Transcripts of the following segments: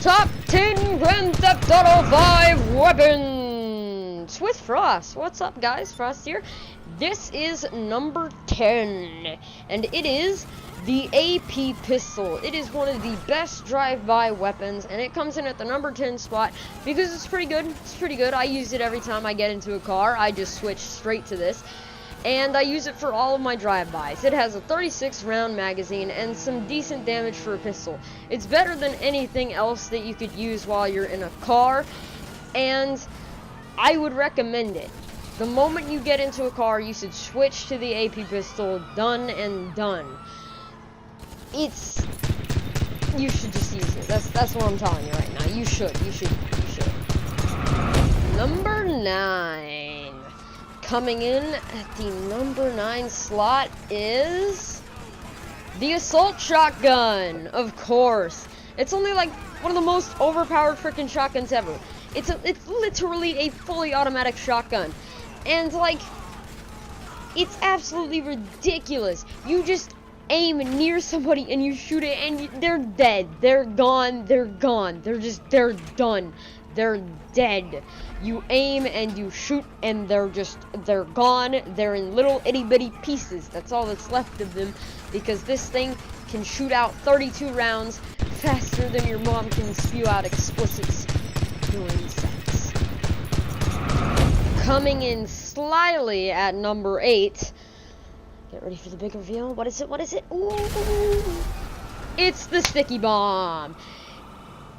Top 10 Grand Theft Auto 5 weapons with Frost. What's up, guys? Frost here. This is number 10, and it is the AP pistol. It is one of the best drive-by weapons, and it comes in at the number 10 spot because it's pretty good. It's pretty good. I use it every time I get into a car. I just switch straight to this. And I use it for all of my drive-bys. It has a 36 round magazine and some decent damage for a pistol. It's better than anything else that you could use while you're in a car, and I would recommend it. The moment you get into a car, you should switch to the AP pistol. Done and done. You should just use it. That's what I'm telling you right now. You should. Number 9. Coming in at the number 9 slot is the assault shotgun. Of course, it's only like one of the most overpowered freaking shotguns ever. It's literally a fully automatic shotgun, and like, it's absolutely ridiculous. You just aim near somebody and you shoot it, and they're dead. They're gone. They're gone. They're done. They're dead. You aim and you shoot and they're gone. They're in little itty bitty pieces. That's all that's left of them, because this thing can shoot out 32 rounds faster than your mom can spew out explicits during sex. Coming in slyly at number 8. Get ready for the big reveal. What is it? Ooh. It's the sticky bomb.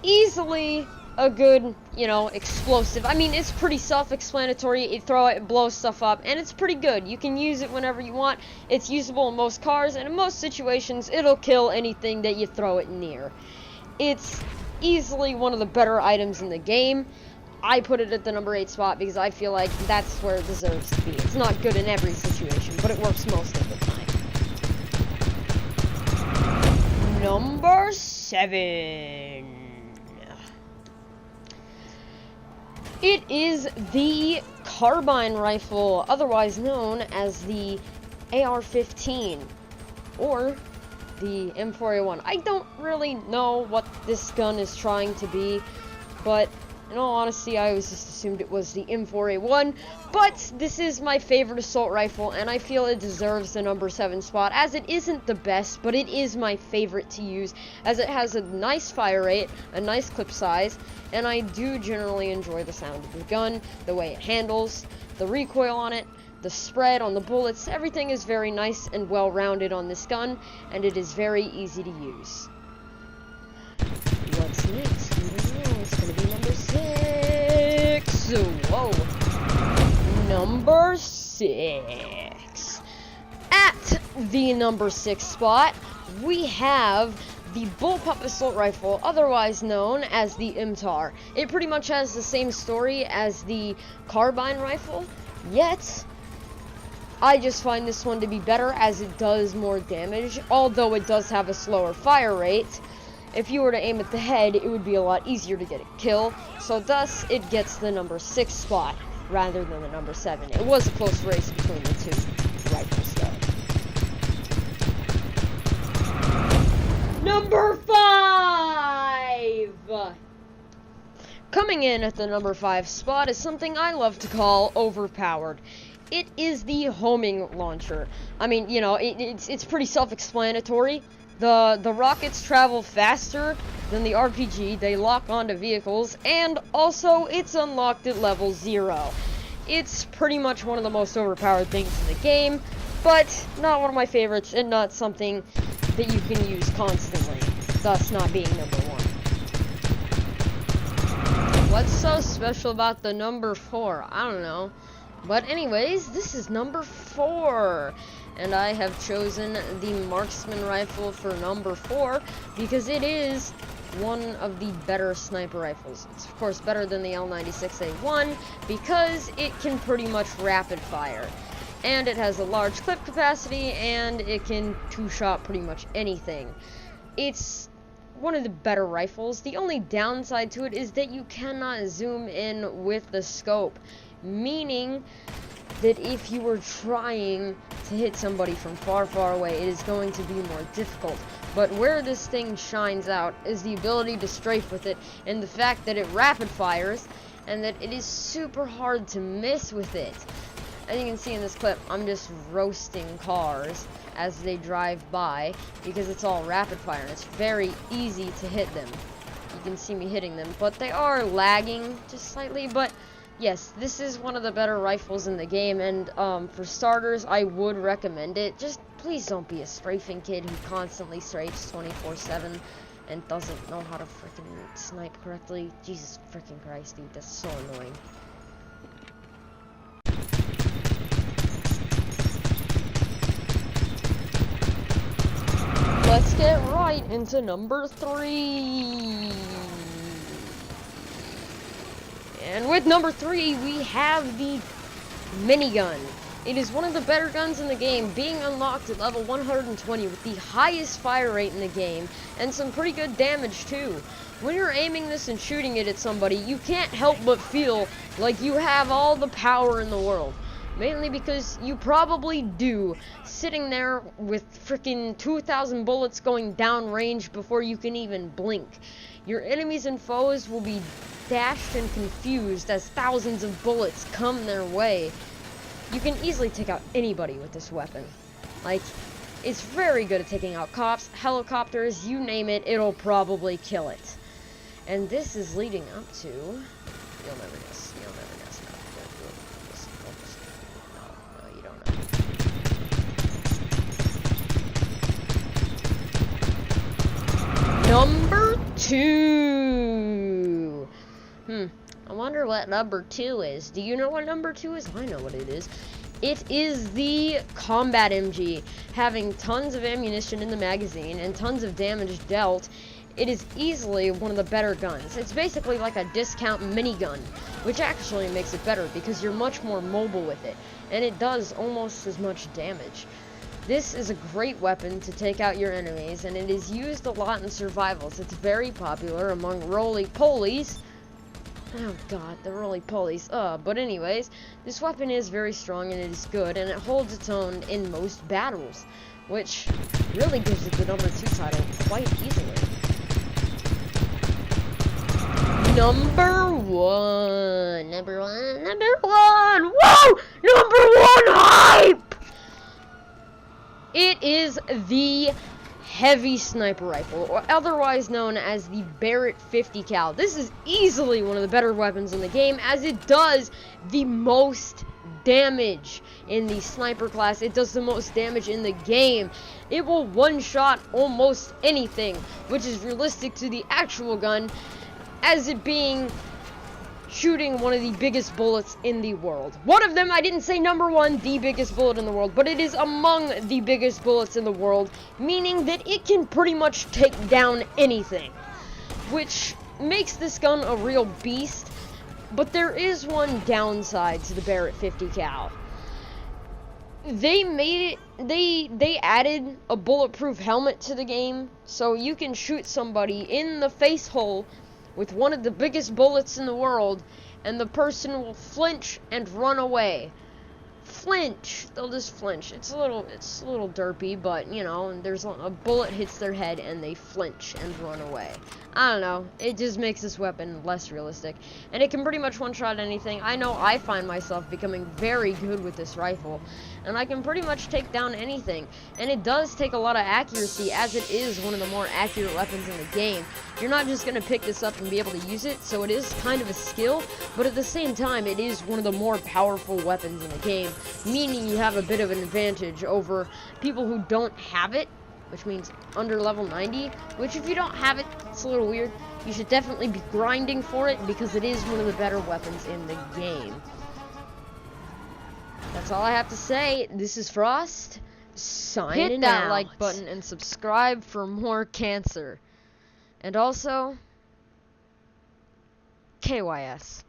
Easily a good, explosive. I mean, it's pretty self-explanatory. You throw it, it blows stuff up, and it's pretty good. You can use it whenever you want. It's usable in most cars, and in most situations, it'll kill anything that you throw it near. It's easily one of the better items in the game. I put it at the number 8 spot because I feel like that's where it deserves to be. It's not good in every situation, but it works most of the time. Number 7. It is the carbine rifle, otherwise known as the AR-15 or the M4A1. I don't really know what this gun is trying to be, but in all honesty, I always just assumed it was the M4A1, but this is my favorite assault rifle, and I feel it deserves the number 7 spot, as it isn't the best, but it is my favorite to use, as it has a nice fire rate, a nice clip size, and I do generally enjoy the sound of the gun, the way it handles, the recoil on it, the spread on the bullets. Everything is very nice and well-rounded on this gun, and it is very easy to use. What's next? I don't know. It's gonna be number 6. Whoa. Number 6. At the number 6 spot, we have the bullpup assault rifle, otherwise known as the MTAR. It pretty much has the same story as the carbine rifle, yet I just find this one to be better as it does more damage, although it does have a slower fire rate. If you were to aim at the head, it would be a lot easier to get a kill, so thus it gets the number 6 spot rather than the number 7. It was a close race between the two rifles, though. Number 5! Coming in at the number 5 spot is something I love to call overpowered. It is the homing launcher. I mean, it's pretty self-explanatory. The rockets travel faster than the RPG, they lock onto vehicles, and also it's unlocked at level 0. It's pretty much one of the most overpowered things in the game, but not one of my favorites, and not something that you can use constantly, thus not being number 1. What's so special about the number 4? I don't know. But anyways, this is number 4. And I have chosen the marksman rifle for number 4 because it is one of the better sniper rifles. It's of course better than the L96A1 because it can pretty much rapid fire. And it has a large clip capacity, and it can two-shot pretty much anything. it's one of the better rifles. The only downside to it is that you cannot zoom in with the scope, meaning that if you were trying to hit somebody from far, far away, it is going to be more difficult. But where this thing shines out is the ability to strafe with it, and the fact that it rapid fires, and that it is super hard to miss with it. As you can see in this clip, I'm just roasting cars as they drive by, because it's all rapid fire, and it's very easy to hit them. You can see me hitting them, but they are lagging just slightly. But yes, this is one of the better rifles in the game, and for starters, I would recommend it. Just please don't be a strafing kid who constantly strafes 24/7 and doesn't know how to freaking snipe correctly. Jesus freaking Christ, dude, that's so annoying. Let's get right into number 3. And with number 3, we have the minigun. It is one of the better guns in the game, being unlocked at level 120 with the highest fire rate in the game, and some pretty good damage too. When you're aiming this and shooting it at somebody, you can't help but feel like you have all the power in the world. Mainly because you probably do, sitting there with freaking 2,000 bullets going down range before you can even blink. Your enemies and foes will be dashed and confused as thousands of bullets come their way. You can easily take out anybody with this weapon. Like, it's very good at taking out cops, helicopters, you name it, it'll probably kill it. And this is leading up to... You'll never guess. You'll never guess. No, you don't know. Number 2. I wonder what number 2 is. Do you know what number 2 is? I know what it is. It is the Combat MG. Having tons of ammunition in the magazine and tons of damage dealt, it is easily one of the better guns. It's basically like a discount minigun, which actually makes it better because you're much more mobile with it, and it does almost as much damage. This is a great weapon to take out your enemies, and it is used a lot in survivals. It's very popular among roly-polies. Oh god, the roly-polies. But anyways, this weapon is very strong and it is good, and it holds its own in most battles, which really gives it the number 2 title quite easily. Number 1. Number 1. Whoa! Number 1 hype! It is the heavy sniper rifle, or otherwise known as the Barrett 50 cal. This is easily one of the better weapons in the game, as it does the most damage in the sniper class. It does the most damage in the game. It will one-shot almost anything, which is realistic to the actual gun, as it being shooting one of the biggest bullets in the world. One of them, I didn't say number 1, the biggest bullet in the world, but it is among the biggest bullets in the world, meaning that it can pretty much take down anything, which makes this gun a real beast. But there is one downside to the Barrett 50 cal. They made it, they added a bulletproof helmet to the game, so you can shoot somebody in the face hole with one of the biggest bullets in the world, and the person will flinch and run away. Flinch. They'll just flinch. It's a little derpy, but, you know, there's a bullet hits their head and they flinch and run away. I don't know. It just makes this weapon less realistic. And it can pretty much one-shot anything. I know I find myself becoming very good with this rifle, and I can pretty much take down anything. And it does take a lot of accuracy, as it is one of the more accurate weapons in the game. You're not just going to pick this up and be able to use it, so it is kind of a skill, but at the same time, it is one of the more powerful weapons in the game, meaning you have a bit of an advantage over people who don't have it, which means under level 90, which if you don't have it, it's a little weird. You should definitely be grinding for it, because it is one of the better weapons in the game. That's all I have to say. This is Frost, signing out. Hit that like button and subscribe for more cancer. And also, KYS.